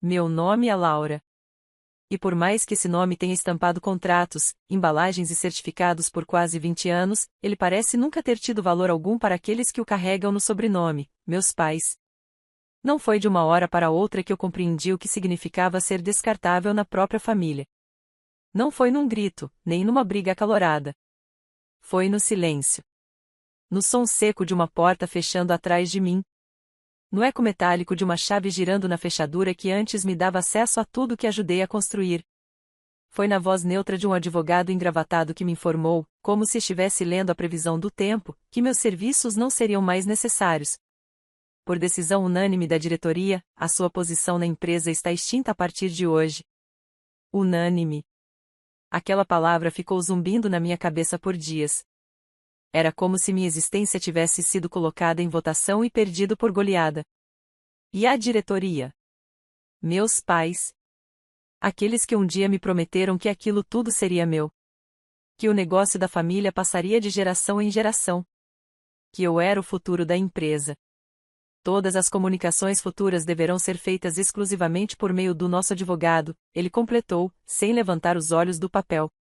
Meu nome é Laura. E por mais que esse nome tenha estampado contratos, embalagens e certificados por quase 20 anos, ele parece nunca ter tido valor algum para aqueles que o carregam no sobrenome, meus pais. Não foi de uma hora para outra que eu compreendi o que significava ser descartável na própria família. Não foi num grito, nem numa briga acalorada. Foi no silêncio. No som seco de uma porta fechando atrás de mim. No eco metálico de uma chave girando na fechadura que antes me dava acesso a tudo que ajudei a construir. Foi na voz neutra de um advogado engravatado que me informou, como se estivesse lendo a previsão do tempo, que meus serviços não seriam mais necessários. Por decisão unânime da diretoria, a sua posição na empresa está extinta a partir de hoje. Unânime. Aquela palavra ficou zumbindo na minha cabeça por dias. Era como se minha existência tivesse sido colocada em votação e perdido por goleada. E a diretoria? Meus pais. Aqueles que um dia me prometeram que aquilo tudo seria meu. Que o negócio da família passaria de geração em geração. Que eu era o futuro da empresa. Todas as comunicações futuras deverão ser feitas exclusivamente por meio do nosso advogado, ele completou, sem levantar os olhos do papel.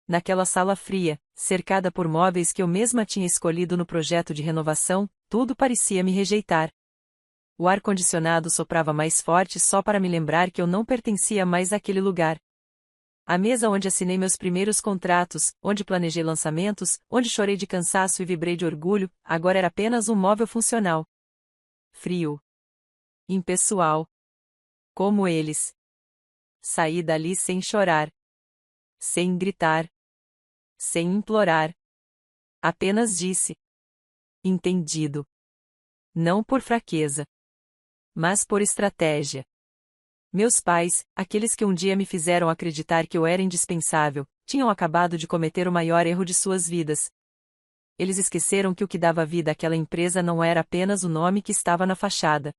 Naquela sala fria, cercada por móveis que eu mesma tinha escolhido no projeto de renovação, tudo parecia me rejeitar. O ar-condicionado soprava mais forte só para me lembrar que eu não pertencia mais àquele lugar. A mesa onde assinei meus primeiros contratos, onde planejei lançamentos, onde chorei de cansaço e vibrei de orgulho, agora era apenas um móvel funcional. Frio. Impessoal. Como eles. Saí dali sem chorar. Sem gritar. Sem implorar. Apenas disse. Entendido. Não por fraqueza. Mas por estratégia. Meus pais, aqueles que um dia me fizeram acreditar que eu era indispensável, tinham acabado de cometer o maior erro de suas vidas. Eles esqueceram que o que dava vida àquela empresa não era apenas o nome que estava na fachada.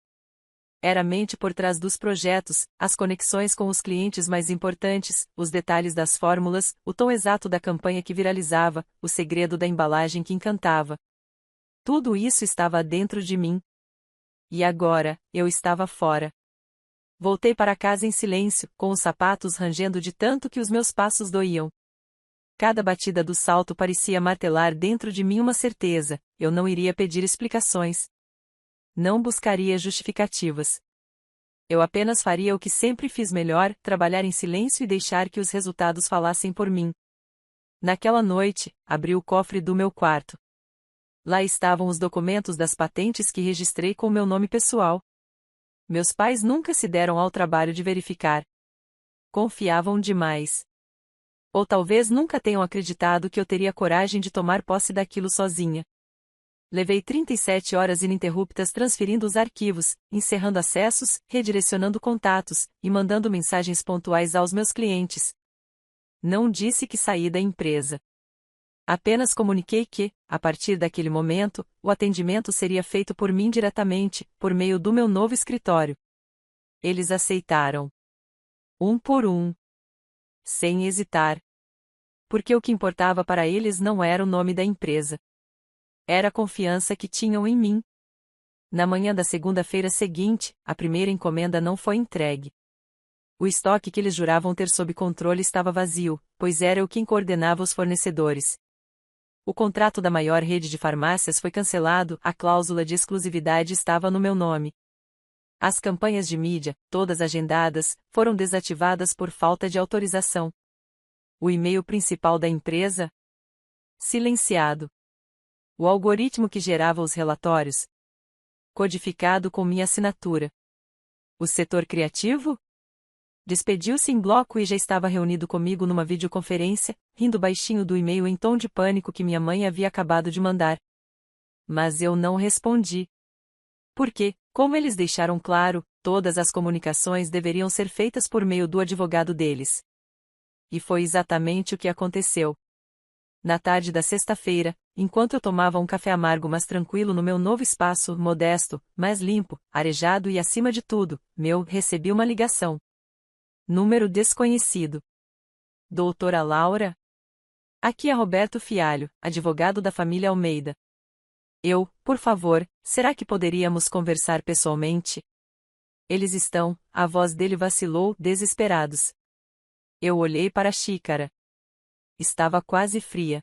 Era a mente por trás dos projetos, as conexões com os clientes mais importantes, os detalhes das fórmulas, o tom exato da campanha que viralizava, o segredo da embalagem que encantava. Tudo isso estava dentro de mim. E agora, eu estava fora. Voltei para casa em silêncio, com os sapatos rangendo de tanto que os meus passos doíam. Cada batida do salto parecia martelar dentro de mim uma certeza: eu não iria pedir explicações. Não buscaria justificativas. Eu apenas faria o que sempre fiz melhor, trabalhar em silêncio e deixar que os resultados falassem por mim. Naquela noite, abri o cofre do meu quarto. Lá estavam os documentos das patentes que registrei com meu nome pessoal. Meus pais nunca se deram ao trabalho de verificar. Confiavam demais. Ou talvez nunca tenham acreditado que eu teria coragem de tomar posse daquilo sozinha. Levei 37 horas ininterruptas transferindo os arquivos, encerrando acessos, redirecionando contatos, e mandando mensagens pontuais aos meus clientes. Não disse que saí da empresa. Apenas comuniquei que, a partir daquele momento, o atendimento seria feito por mim diretamente, por meio do meu novo escritório. Eles aceitaram. Um por um. Sem hesitar. Porque o que importava para eles não era o nome da empresa. Era a confiança que tinham em mim. Na manhã da segunda-feira seguinte, a primeira encomenda não foi entregue. O estoque que eles juravam ter sob controle estava vazio, pois era eu quem coordenava os fornecedores. O contrato da maior rede de farmácias foi cancelado, a cláusula de exclusividade estava no meu nome. As campanhas de mídia, todas agendadas, foram desativadas por falta de autorização. O e-mail principal da empresa? Silenciado. O algoritmo que gerava os relatórios? Codificado com minha assinatura. O setor criativo? Despediu-se em bloco e já estava reunido comigo numa videoconferência, rindo baixinho do e-mail em tom de pânico que minha mãe havia acabado de mandar. Mas eu não respondi. Porque, como eles deixaram claro, todas as comunicações deveriam ser feitas por meio do advogado deles. E foi exatamente o que aconteceu. Na tarde da sexta-feira, enquanto eu tomava um café amargo mas tranquilo no meu novo espaço, modesto, mais limpo, arejado e acima de tudo, recebi uma ligação. Número desconhecido. Doutora Laura? Aqui é Roberto Fialho, advogado da família Almeida. Por favor, será que poderíamos conversar pessoalmente? Eles estão, a voz dele vacilou, desesperados. Eu olhei para a xícara. Estava quase fria.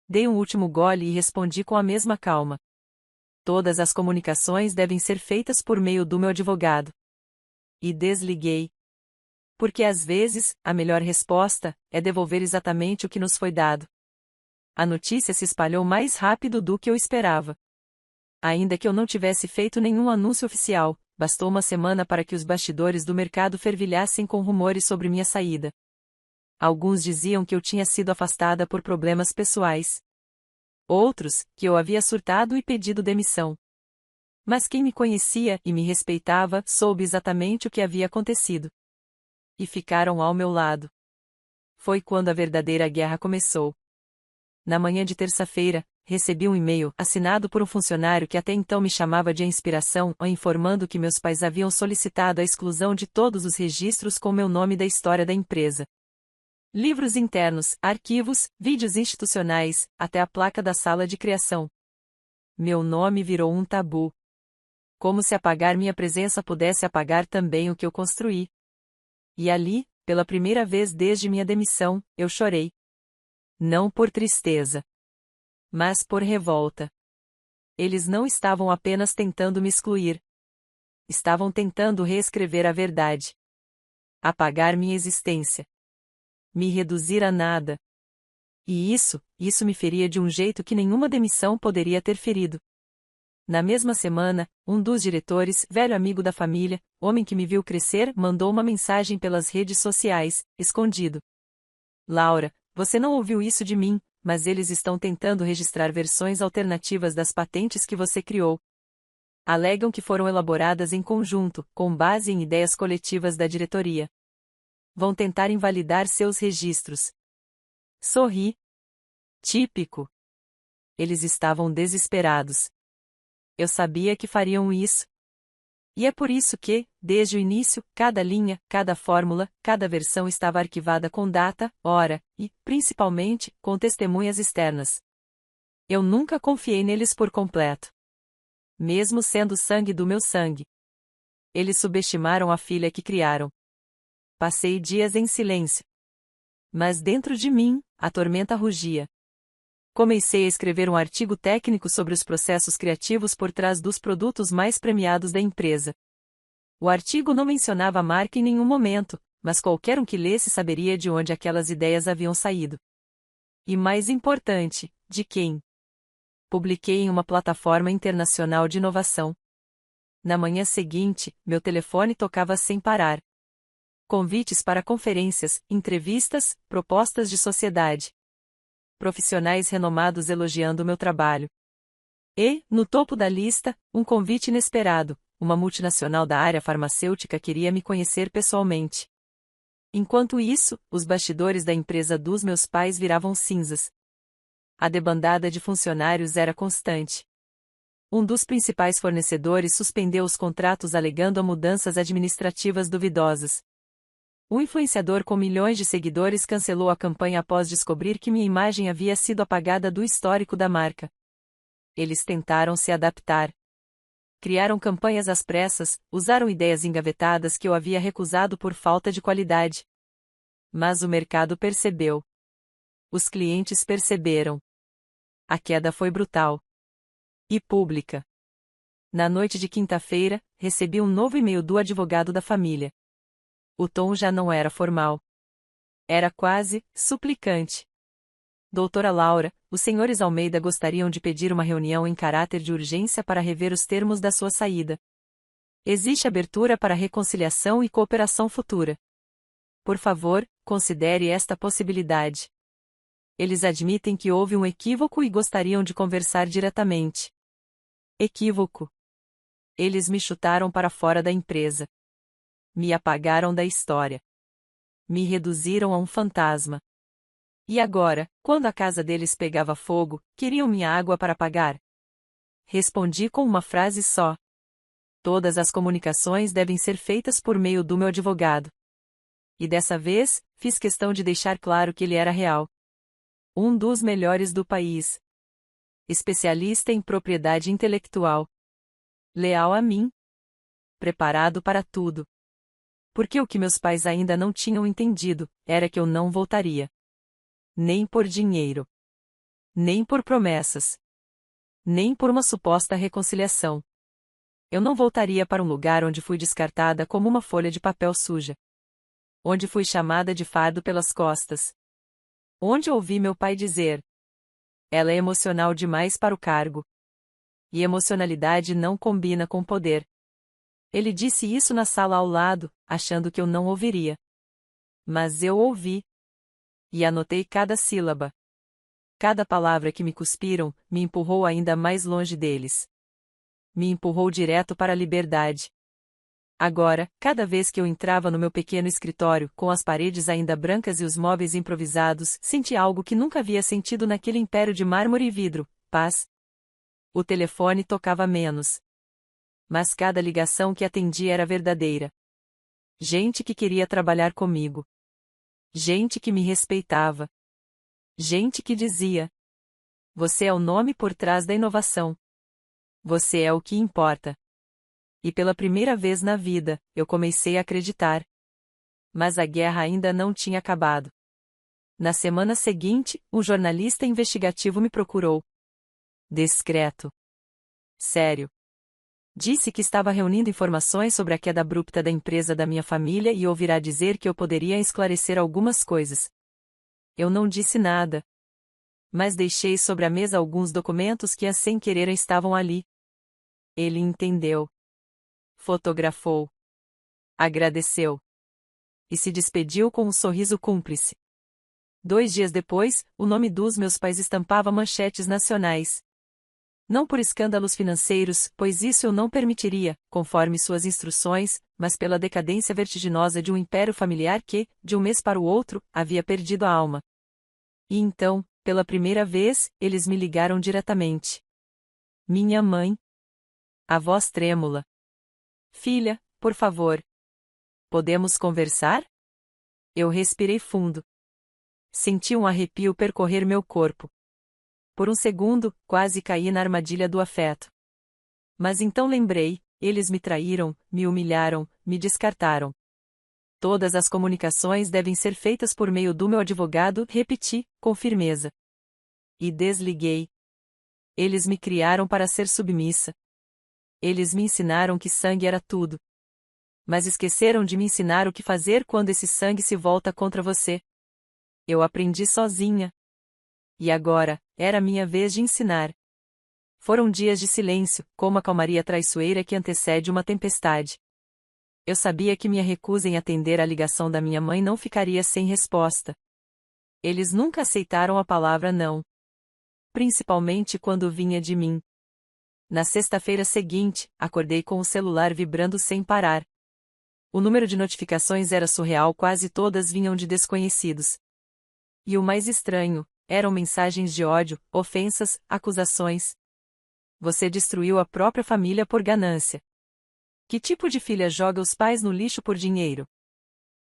Dei um último gole e respondi com a mesma calma. Todas as comunicações devem ser feitas por meio do meu advogado. E desliguei. Porque às vezes, a melhor resposta é devolver exatamente o que nos foi dado. A notícia se espalhou mais rápido do que eu esperava. Ainda que eu não tivesse feito nenhum anúncio oficial, bastou uma semana para que os bastidores do mercado fervilhassem com rumores sobre minha saída. Alguns diziam que eu tinha sido afastada por problemas pessoais. Outros, que eu havia surtado e pedido demissão. Mas quem me conhecia e me respeitava soube exatamente o que havia acontecido. E ficaram ao meu lado. Foi quando a verdadeira guerra começou. Na manhã de terça-feira, recebi um e-mail assinado por um funcionário que até então me chamava de inspiração, informando que meus pais haviam solicitado a exclusão de todos os registros com meu nome da história da empresa. Livros internos, arquivos, vídeos institucionais, até a placa da sala de criação. Meu nome virou um tabu. Como se apagar minha presença pudesse apagar também o que eu construí. E ali, pela primeira vez desde minha demissão, eu chorei. Não por tristeza, mas por revolta. Eles não estavam apenas tentando me excluir. Estavam tentando reescrever a verdade. Apagar minha existência. Me reduzir a nada. E isso me feria de um jeito que nenhuma demissão poderia ter ferido. Na mesma semana, um dos diretores, velho amigo da família, homem que me viu crescer, mandou uma mensagem pelas redes sociais, escondido. Laura, você não ouviu isso de mim, mas eles estão tentando registrar versões alternativas das patentes que você criou. Alegam que foram elaboradas em conjunto, com base em ideias coletivas da diretoria. Vão tentar invalidar seus registros. Sorri. Típico. Eles estavam desesperados. Eu sabia que fariam isso. E é por isso que, desde o início, cada linha, cada fórmula, cada versão estava arquivada com data, hora, e, principalmente, com testemunhas externas. Eu nunca confiei neles por completo. Mesmo sendo sangue do meu sangue. Eles subestimaram a filha que criaram. Passei dias em silêncio. Mas dentro de mim, a tormenta rugia. Comecei a escrever um artigo técnico sobre os processos criativos por trás dos produtos mais premiados da empresa. O artigo não mencionava a marca em nenhum momento, mas qualquer um que lesse saberia de onde aquelas ideias haviam saído. E mais importante, de quem. Publiquei em uma plataforma internacional de inovação. Na manhã seguinte, meu telefone tocava sem parar. Convites para conferências, entrevistas, propostas de sociedade. Profissionais renomados elogiando meu trabalho. E, no topo da lista, um convite inesperado, uma multinacional da área farmacêutica queria me conhecer pessoalmente. Enquanto isso, os bastidores da empresa dos meus pais viravam cinzas. A debandada de funcionários era constante. Um dos principais fornecedores suspendeu os contratos alegando a mudanças administrativas duvidosas. Um influenciador com milhões de seguidores cancelou a campanha após descobrir que minha imagem havia sido apagada do histórico da marca. Eles tentaram se adaptar. Criaram campanhas às pressas, usaram ideias engavetadas que eu havia recusado por falta de qualidade. Mas o mercado percebeu. Os clientes perceberam. A queda foi brutal. E pública. Na noite de quinta-feira, recebi um novo e-mail do advogado da família. O tom já não era formal. Era quase suplicante. Doutora Laura, os senhores Almeida gostariam de pedir uma reunião em caráter de urgência para rever os termos da sua saída. Existe abertura para reconciliação e cooperação futura. Por favor, considere esta possibilidade. Eles admitem que houve um equívoco e gostariam de conversar diretamente. Equívoco. Eles me chutaram para fora da empresa. Me apagaram da história. Me reduziram a um fantasma. E agora, quando a casa deles pegava fogo, queriam minha água para pagar? Respondi com uma frase só. Todas as comunicações devem ser feitas por meio do meu advogado. E dessa vez, fiz questão de deixar claro que ele era real. Um dos melhores do país. Especialista em propriedade intelectual. Leal a mim. preparado para tudo. Porque o que meus pais ainda não tinham entendido era que eu não voltaria. Nem por dinheiro. Nem por promessas. Nem por uma suposta reconciliação. Eu não voltaria para um lugar onde fui descartada como uma folha de papel suja. Onde fui chamada de fardo pelas costas. Onde ouvi meu pai dizer: ela é emocional demais para o cargo. E emocionalidade não combina com poder. Ele disse isso na sala ao lado, achando que eu não ouviria. Mas eu ouvi. E anotei cada sílaba. Cada palavra que me cuspiram me empurrou ainda mais longe deles. Me empurrou direto para a liberdade. Agora, cada vez que eu entrava no meu pequeno escritório, com as paredes ainda brancas e os móveis improvisados, senti algo que nunca havia sentido naquele império de mármore e vidro: paz. O telefone tocava menos. Mas cada ligação que atendi era verdadeira. Gente que queria trabalhar comigo. Gente que me respeitava. Gente que dizia: você é o nome por trás da inovação. Você é o que importa. E pela primeira vez na vida, eu comecei a acreditar. Mas a guerra ainda não tinha acabado. Na semana seguinte, um jornalista investigativo me procurou. Discreto. Sério. Disse que estava reunindo informações sobre a queda abrupta da empresa da minha família e ouvirá dizer que eu poderia esclarecer algumas coisas. Eu não disse nada. Mas deixei sobre a mesa alguns documentos que sem querer estavam ali. Ele entendeu. Fotografou. Agradeceu. E se despediu com um sorriso cúmplice. 2 dias depois, o nome dos meus pais estampava manchetes nacionais. Não por escândalos financeiros, pois isso eu não permitiria, conforme suas instruções, mas pela decadência vertiginosa de um império familiar que, de um mês para o outro, havia perdido a alma. E então, pela primeira vez, eles me ligaram diretamente. Minha mãe. A voz trêmula. Filha, por favor. Podemos conversar? Eu respirei fundo. Senti um arrepio percorrer meu corpo. Por um segundo, quase caí na armadilha do afeto. Mas então lembrei: eles me traíram, me humilharam, me descartaram. Todas as comunicações devem ser feitas por meio do meu advogado, repeti, com firmeza. E desliguei. Eles me criaram para ser submissa. Eles me ensinaram que sangue era tudo. Mas esqueceram de me ensinar o que fazer quando esse sangue se volta contra você. Eu aprendi sozinha. E agora, era minha vez de ensinar. Foram dias de silêncio, como a calmaria traiçoeira que antecede uma tempestade. Eu sabia que minha recusa em atender à ligação da minha mãe não ficaria sem resposta. Eles nunca aceitaram a palavra não. Principalmente quando vinha de mim. Na sexta-feira seguinte, acordei com o celular vibrando sem parar. O número de notificações era surreal, quase todas vinham de desconhecidos. E o mais estranho, eram mensagens de ódio, ofensas, acusações. Você destruiu a própria família por ganância. Que tipo de filha joga os pais no lixo por dinheiro?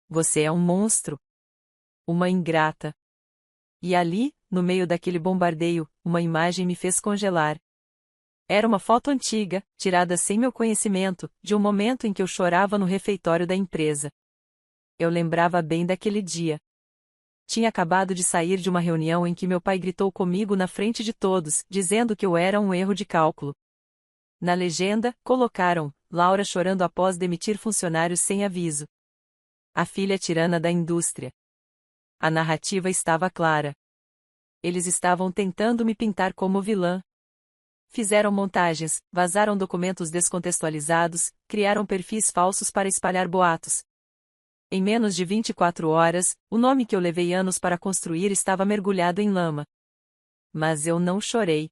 Você é um monstro. Uma ingrata. E ali, no meio daquele bombardeio, uma imagem me fez congelar. Era uma foto antiga, tirada sem meu conhecimento, de um momento em que eu chorava no refeitório da empresa. Eu lembrava bem daquele dia. Tinha acabado de sair de uma reunião em que meu pai gritou comigo na frente de todos, dizendo que eu era um erro de cálculo. Na legenda, colocaram: Laura chorando após demitir funcionários sem aviso. A filha tirana da indústria. A narrativa estava clara. Eles estavam tentando me pintar como vilã. Fizeram montagens, vazaram documentos descontextualizados, criaram perfis falsos para espalhar boatos. Em menos de 24 horas, o nome que eu levei anos para construir estava mergulhado em lama. Mas eu não chorei.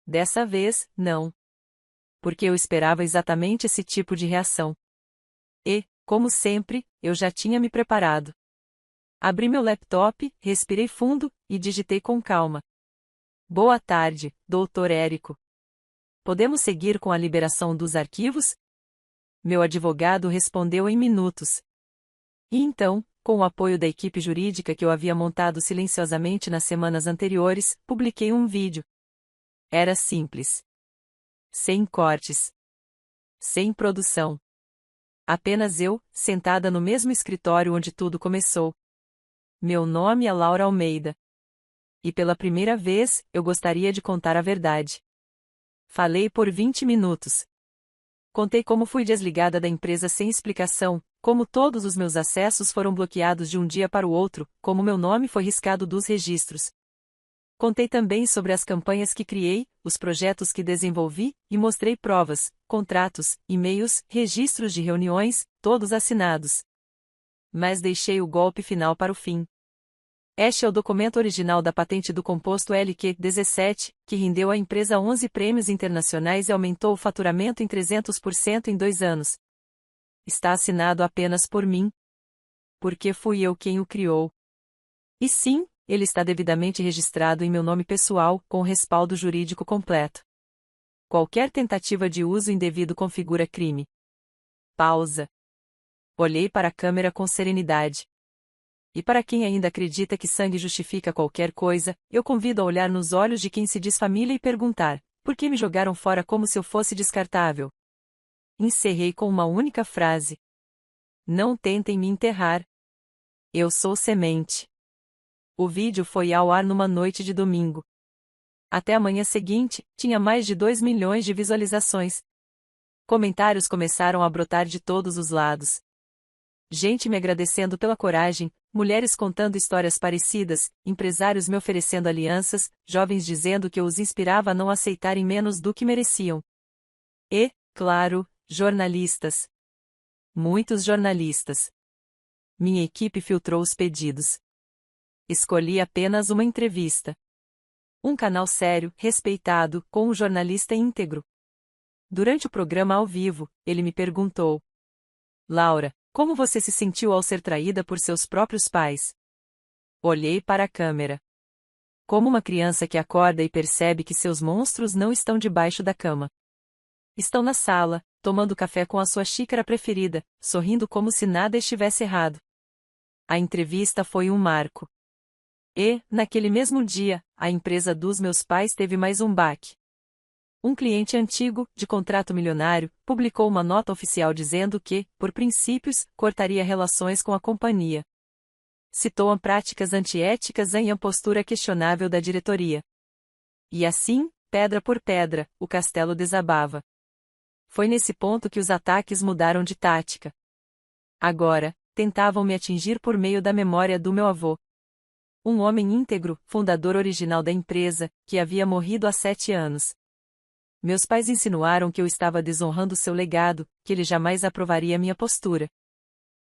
Dessa vez, não. Porque eu esperava exatamente esse tipo de reação. E, como sempre, eu já tinha me preparado. Abri meu laptop, respirei fundo, e digitei com calma. Boa tarde, Dr. Érico. Podemos seguir com a liberação dos arquivos? Meu advogado respondeu em minutos. E então, com o apoio da equipe jurídica que eu havia montado silenciosamente nas semanas anteriores, publiquei um vídeo. Era simples. Sem cortes. Sem produção. Apenas eu, sentada no mesmo escritório onde tudo começou. Meu nome é Laura Almeida. E pela primeira vez, eu gostaria de contar a verdade. Falei por 20 minutos. Contei como fui desligada da empresa sem explicação, como todos os meus acessos foram bloqueados de um dia para o outro, como meu nome foi riscado dos registros. Contei também sobre as campanhas que criei, os projetos que desenvolvi, e mostrei provas, contratos, e-mails, registros de reuniões, todos assinados. Mas deixei o golpe final para o fim. Este é o documento original da patente do composto LQ-17, que rendeu à empresa 11 prêmios internacionais e aumentou o faturamento em 300% em 2 anos. Está assinado apenas por mim. Porque fui eu quem o criou. E sim, ele está devidamente registrado em meu nome pessoal, com respaldo jurídico completo. Qualquer tentativa de uso indevido configura crime. Pausa. Olhei para a câmera com serenidade. E para quem ainda acredita que sangue justifica qualquer coisa, eu convido a olhar nos olhos de quem se diz família e perguntar: por que me jogaram fora como se eu fosse descartável? Encerrei com uma única frase. Não tentem me enterrar. Eu sou semente. O vídeo foi ao ar numa noite de domingo. Até a manhã seguinte, tinha mais de 2 milhões de visualizações. Comentários começaram a brotar de todos os lados. Gente me agradecendo pela coragem, mulheres contando histórias parecidas, empresários me oferecendo alianças, jovens dizendo que eu os inspirava a não aceitarem menos do que mereciam. E, claro, jornalistas. Muitos jornalistas. Minha equipe filtrou os pedidos. Escolhi apenas uma entrevista. Um canal sério, respeitado, com um jornalista íntegro. Durante o programa ao vivo, ele me perguntou: Laura, como você se sentiu ao ser traída por seus próprios pais? Olhei para a câmera. Como uma criança que acorda e percebe que seus monstros não estão debaixo da cama. Estão na sala, tomando café com a sua xícara preferida, sorrindo como se nada estivesse errado. A entrevista foi um marco. E, naquele mesmo dia, a empresa dos meus pais teve mais um baque. Um cliente antigo, de contrato milionário, publicou uma nota oficial dizendo que, por princípios, cortaria relações com a companhia. Citou práticas antiéticas e a postura questionável da diretoria. E assim, pedra por pedra, o castelo desabava. Foi nesse ponto que os ataques mudaram de tática. Agora, tentavam me atingir por meio da memória do meu avô. Um homem íntegro, fundador original da empresa, que havia morrido há 7 anos. Meus pais insinuaram que eu estava desonrando seu legado, que ele jamais aprovaria minha postura.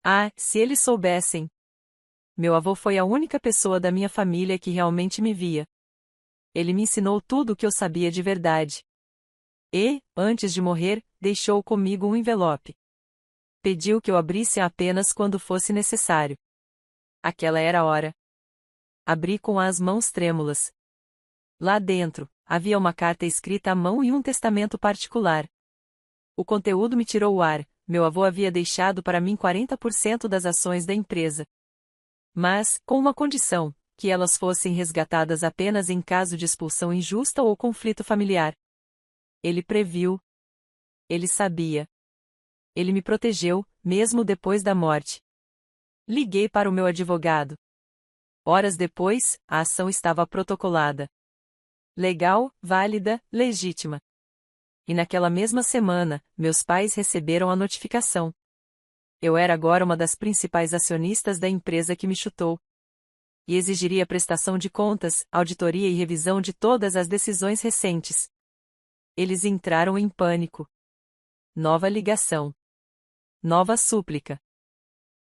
Ah, se eles soubessem! Meu avô foi a única pessoa da minha família que realmente me via. Ele me ensinou tudo o que eu sabia de verdade. E, antes de morrer, deixou comigo um envelope. Pediu que eu abrisse apenas quando fosse necessário. Aquela era a hora. Abri com as mãos trêmulas. Lá dentro, havia uma carta escrita à mão e um testamento particular. O conteúdo me tirou o ar. Meu avô havia deixado para mim 40% das ações da empresa. Mas, com uma condição, que elas fossem resgatadas apenas em caso de expulsão injusta ou conflito familiar. Ele previu. Ele sabia. Ele me protegeu, mesmo depois da morte. Liguei para o meu advogado. Horas depois, a ação estava protocolada. Legal, válida, legítima. E naquela mesma semana, meus pais receberam a notificação. Eu era agora uma das principais acionistas da empresa que me chutou. E exigiria prestação de contas, auditoria e revisão de todas as decisões recentes. Eles entraram em pânico. Nova ligação. Nova súplica.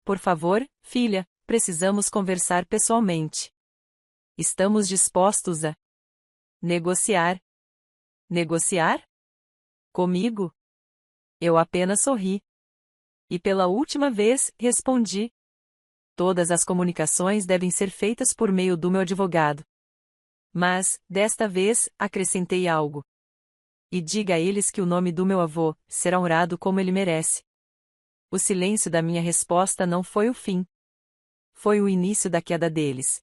Por favor, filha, precisamos conversar pessoalmente. Estamos dispostos a negociar. Negociar? Comigo? Eu apenas sorri. E pela última vez, respondi. Todas as comunicações devem ser feitas por meio do meu advogado. Mas, desta vez, acrescentei algo. E diga a eles que o nome do meu avô será honrado como ele merece. O silêncio da minha resposta não foi o fim. Foi o início da queda deles.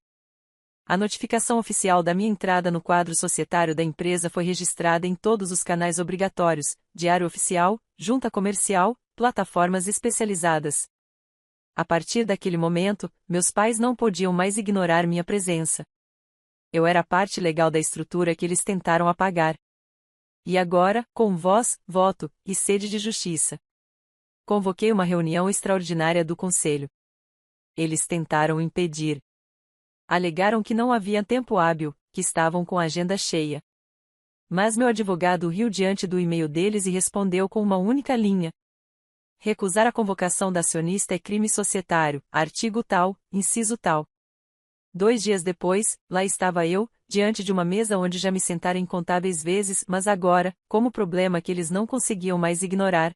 A notificação oficial da minha entrada no quadro societário da empresa foi registrada em todos os canais obrigatórios: Diário Oficial, Junta Comercial, plataformas especializadas. A partir daquele momento, meus pais não podiam mais ignorar minha presença. Eu era a parte legal da estrutura que eles tentaram apagar. E agora, com voz, voto e sede de justiça, convoquei uma reunião extraordinária do conselho. Eles tentaram impedir. Alegaram que não havia tempo hábil, que estavam com a agenda cheia. Mas meu advogado riu diante do e-mail deles e respondeu com uma única linha: recusar a convocação da acionista é crime societário, artigo tal, inciso tal. 2 dias depois, lá estava eu, diante de uma mesa onde já me sentara incontáveis vezes, mas agora, como problema que eles não conseguiam mais ignorar.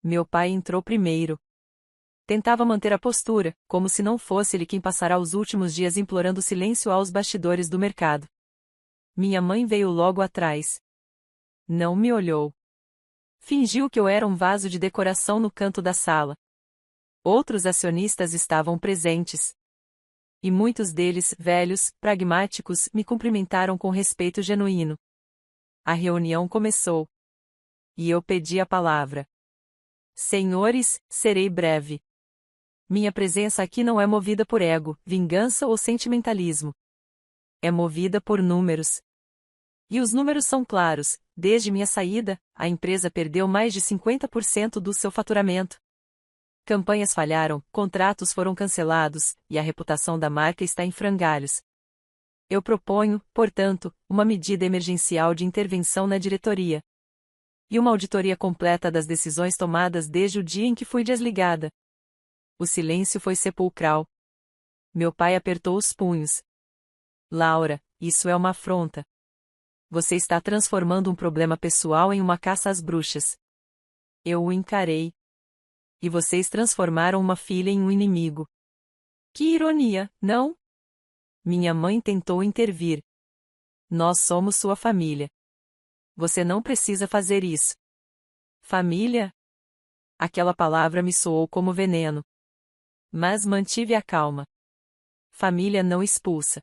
Meu pai entrou primeiro. Tentava manter a postura, como se não fosse ele quem passará os últimos dias implorando silêncio aos bastidores do mercado. Minha mãe veio logo atrás. Não me olhou. Fingiu que eu era um vaso de decoração no canto da sala. Outros acionistas estavam presentes. E muitos deles, velhos, pragmáticos, me cumprimentaram com respeito genuíno. A reunião começou. E eu pedi a palavra. Senhores, serei breve. Minha presença aqui não é movida por ego, vingança ou sentimentalismo. É movida por números. E os números são claros: desde minha saída, a empresa perdeu mais de 50% do seu faturamento. Campanhas falharam, contratos foram cancelados, e a reputação da marca está em frangalhos. Eu proponho, portanto, uma medida emergencial de intervenção na diretoria. E uma auditoria completa das decisões tomadas desde o dia em que fui desligada. O silêncio foi sepulcral. Meu pai apertou os punhos. Laura, isso é uma afronta. Você está transformando um problema pessoal em uma caça às bruxas. Eu o encarei. E vocês transformaram uma filha em um inimigo. Que ironia, não? Minha mãe tentou intervir. Nós somos sua família. Você não precisa fazer isso. Família? Aquela palavra me soou como veneno. Mas mantive a calma. Família não expulsa.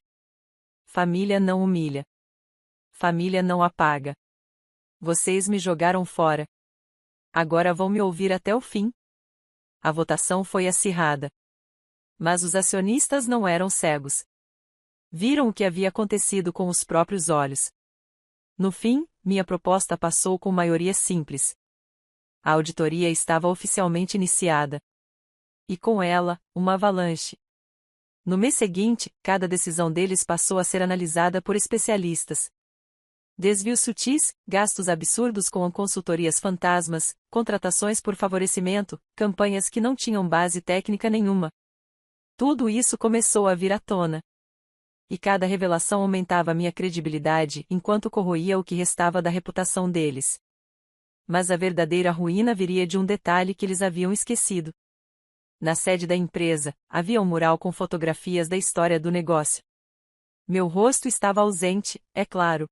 Família não humilha. Família não apaga. Vocês me jogaram fora. Agora vão me ouvir até o fim. A votação foi acirrada. Mas os acionistas não eram cegos. Viram o que havia acontecido com os próprios olhos. No fim, minha proposta passou com maioria simples. A auditoria estava oficialmente iniciada. E com ela, uma avalanche. No mês seguinte, cada decisão deles passou a ser analisada por especialistas. Desvios sutis, gastos absurdos com consultorias fantasmas, contratações por favorecimento, campanhas que não tinham base técnica nenhuma. Tudo isso começou a vir à tona. E cada revelação aumentava minha credibilidade enquanto corroía o que restava da reputação deles. Mas a verdadeira ruína viria de um detalhe que eles haviam esquecido. Na sede da empresa, havia um mural com fotografias da história do negócio. Meu rosto estava ausente, é claro.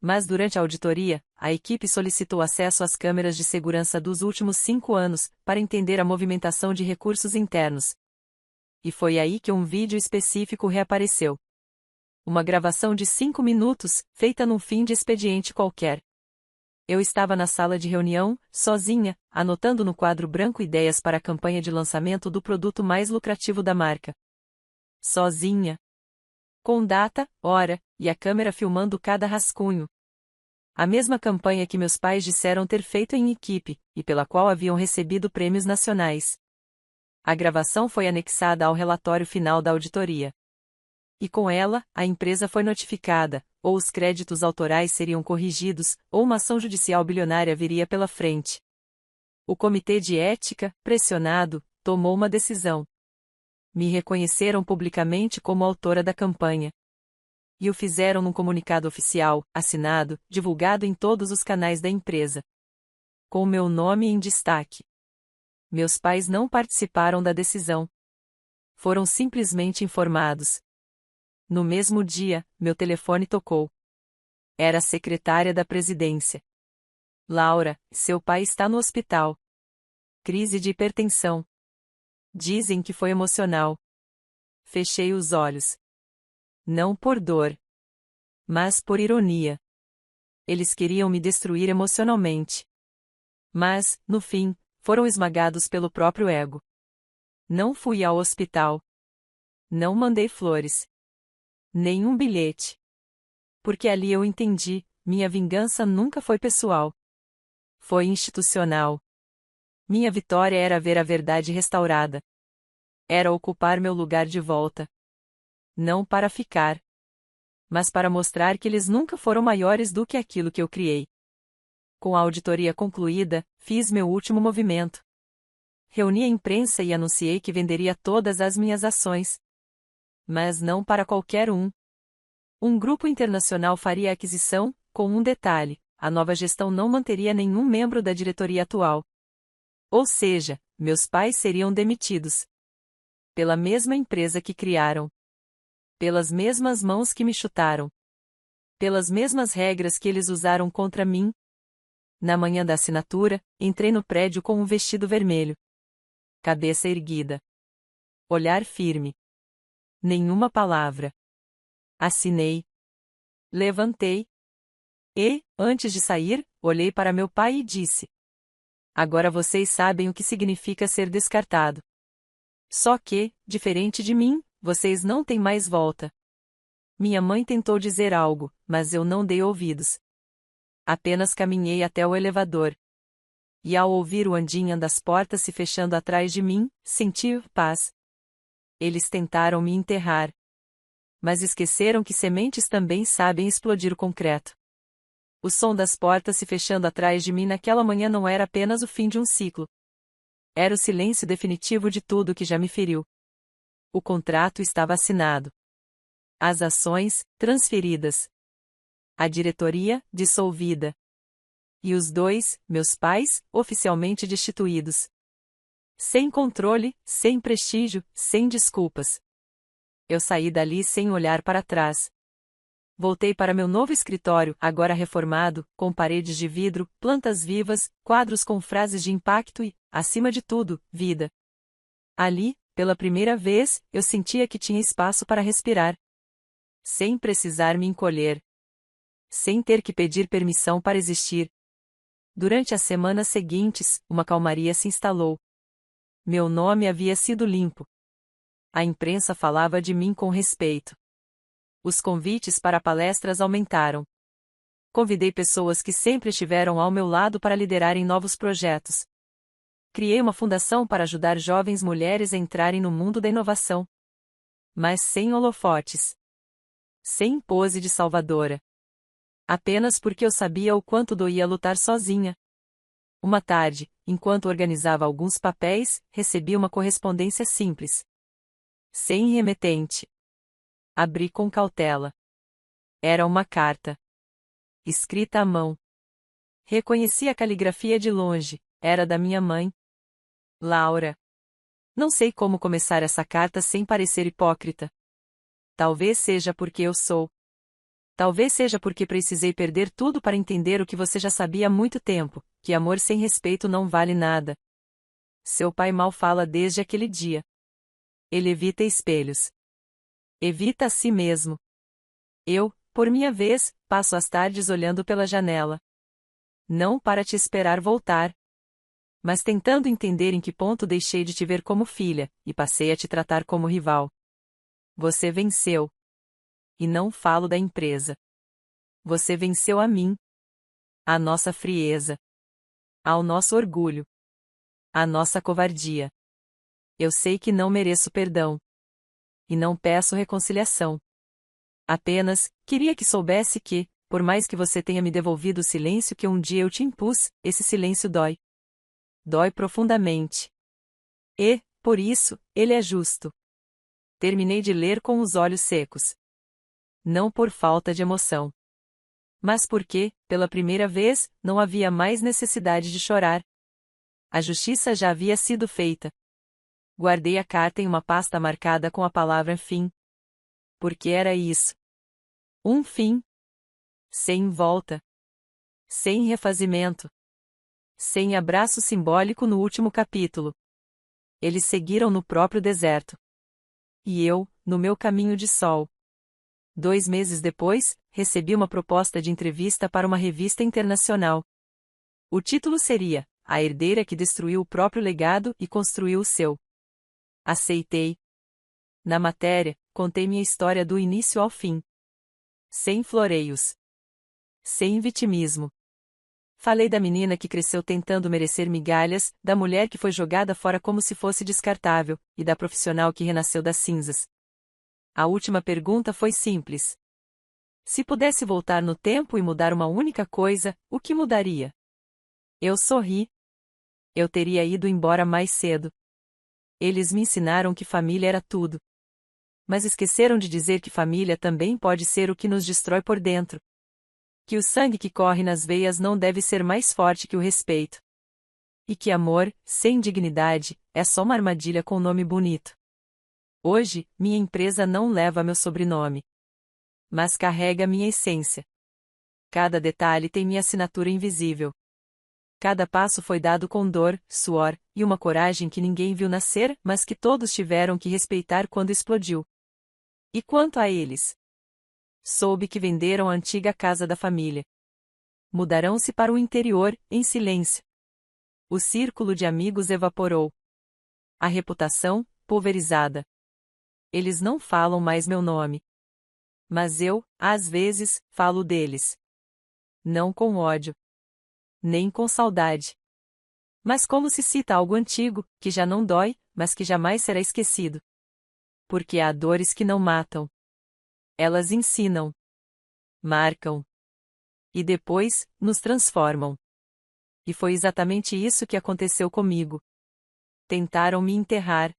Mas durante a auditoria, a equipe solicitou acesso às câmeras de segurança dos últimos 5 anos, para entender a movimentação de recursos internos. E foi aí que um vídeo específico reapareceu. Uma gravação de 5 minutos, feita num fim de expediente qualquer. Eu estava na sala de reunião, sozinha, anotando no quadro branco ideias para a campanha de lançamento do produto mais lucrativo da marca. Sozinha. Com data, hora, e a câmera filmando cada rascunho. A mesma campanha que meus pais disseram ter feito em equipe, e pela qual haviam recebido prêmios nacionais. A gravação foi anexada ao relatório final da auditoria. E com ela, a empresa foi notificada, ou os créditos autorais seriam corrigidos, ou uma ação judicial bilionária viria pela frente. O comitê de ética, pressionado, tomou uma decisão. Me reconheceram publicamente como autora da campanha. E o fizeram num comunicado oficial, assinado, divulgado em todos os canais da empresa. Com meu nome em destaque. Meus pais não participaram da decisão. Foram simplesmente informados. No mesmo dia, meu telefone tocou. Era a secretária da presidência. Laura, seu pai está no hospital. Crise de hipertensão. Dizem que foi emocional. Fechei os olhos. Não por dor, mas por ironia. Eles queriam me destruir emocionalmente. Mas, no fim, foram esmagados pelo próprio ego. Não fui ao hospital. Não mandei flores. Nenhum bilhete. Porque ali eu entendi, minha vingança nunca foi pessoal. Foi institucional. Minha vitória era ver a verdade restaurada. Era ocupar meu lugar de volta. Não para ficar, mas para mostrar que eles nunca foram maiores do que aquilo que eu criei. Com a auditoria concluída, fiz meu último movimento. Reuni a imprensa e anunciei que venderia todas as minhas ações. Mas não para qualquer um. Um grupo internacional faria a aquisição, com um detalhe: a nova gestão não manteria nenhum membro da diretoria atual. Ou seja, meus pais seriam demitidos. Pela mesma empresa que criaram. Pelas mesmas mãos que me chutaram. Pelas mesmas regras que eles usaram contra mim. Na manhã da assinatura, entrei no prédio com um vestido vermelho. Cabeça erguida. Olhar firme. Nenhuma palavra. Assinei. Levantei. E, antes de sair, olhei para meu pai e disse: agora vocês sabem o que significa ser descartado. Só que, diferente de mim, vocês não têm mais volta. Minha mãe tentou dizer algo, mas eu não dei ouvidos. Apenas caminhei até o elevador. E ao ouvir o andinho das portas se fechando atrás de mim, senti paz. Eles tentaram me enterrar. Mas esqueceram que sementes também sabem explodir o concreto. O som das portas se fechando atrás de mim naquela manhã não era apenas o fim de um ciclo. Era o silêncio definitivo de tudo que já me feriu. O contrato estava assinado. As ações, transferidas. A diretoria, dissolvida. E os dois, meus pais, oficialmente destituídos. Sem controle, sem prestígio, sem desculpas. Eu saí dali sem olhar para trás. Voltei para meu novo escritório, agora reformado, com paredes de vidro, plantas vivas, quadros com frases de impacto e, acima de tudo, vida. Ali, pela primeira vez, eu sentia que tinha espaço para respirar. Sem precisar me encolher. Sem ter que pedir permissão para existir. Durante as semanas seguintes, uma calmaria se instalou. Meu nome havia sido limpo. A imprensa falava de mim com respeito. Os convites para palestras aumentaram. Convidei pessoas que sempre estiveram ao meu lado para liderarem novos projetos. Criei uma fundação para ajudar jovens mulheres a entrarem no mundo da inovação. Mas sem holofotes. Sem pose de salvadora. Apenas porque eu sabia o quanto doía lutar sozinha. Uma tarde, enquanto organizava alguns papéis, recebi uma correspondência simples. Sem remetente. Abri com cautela. Era uma carta. Escrita à mão. Reconheci a caligrafia de longe, era da minha mãe. Laura. Não sei como começar essa carta sem parecer hipócrita. Talvez seja porque eu sou. Talvez seja porque precisei perder tudo para entender o que você já sabia há muito tempo, que amor sem respeito não vale nada. Seu pai mal fala desde aquele dia. Ele evita espelhos. Evita a si mesmo. Eu, por minha vez, passo as tardes olhando pela janela. Não para te esperar voltar, mas tentando entender em que ponto deixei de te ver como filha, e passei a te tratar como rival. Você venceu. E não falo da empresa. Você venceu a mim. A nossa frieza. Ao nosso orgulho. A nossa covardia. Eu sei que não mereço perdão. E não peço reconciliação. Apenas, queria que soubesse que, por mais que você tenha me devolvido o silêncio que um dia eu te impus, esse silêncio dói. Dói profundamente. E, por isso, ele é justo. Terminei de ler com os olhos secos. Não por falta de emoção. Mas porque, pela primeira vez, não havia mais necessidade de chorar. A justiça já havia sido feita. Guardei a carta em uma pasta marcada com a palavra fim. Porque era isso. Um fim. Sem volta. Sem refazimento. Sem abraço simbólico no último capítulo. Eles seguiram no próprio deserto. E eu, no meu caminho de sol. 2 meses depois, recebi uma proposta de entrevista para uma revista internacional. O título seria a herdeira que destruiu o próprio legado e construiu o seu. Aceitei. Na matéria, contei minha história do início ao fim. Sem floreios. Sem vitimismo. Falei da menina que cresceu tentando merecer migalhas, da mulher que foi jogada fora como se fosse descartável, e da profissional que renasceu das cinzas. A última pergunta foi simples. Se pudesse voltar no tempo e mudar uma única coisa, o que mudaria? Eu sorri. Eu teria ido embora mais cedo. Eles me ensinaram que família era tudo. Mas esqueceram de dizer que família também pode ser o que nos destrói por dentro. Que o sangue que corre nas veias não deve ser mais forte que o respeito. E que amor, sem dignidade, é só uma armadilha com nome bonito. Hoje, minha empresa não leva meu sobrenome. Mas carrega minha essência. Cada detalhe tem minha assinatura invisível. Cada passo foi dado com dor, suor, e uma coragem que ninguém viu nascer, mas que todos tiveram que respeitar quando explodiu. E quanto a eles? Soube que venderam a antiga casa da família. Mudarão-se para o interior, em silêncio. O círculo de amigos evaporou. A reputação, pulverizada. Eles não falam mais meu nome. Mas eu, às vezes, falo deles. Não com ódio. Nem com saudade. Mas como se cita algo antigo, que já não dói, mas que jamais será esquecido. Porque há dores que não matam. Elas ensinam. Marcam. E depois, nos transformam. E foi exatamente isso que aconteceu comigo. Tentaram me enterrar.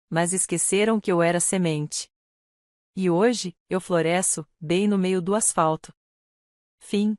Mas esqueceram que eu era semente. E hoje, eu floresço, bem no meio do asfalto. Fim.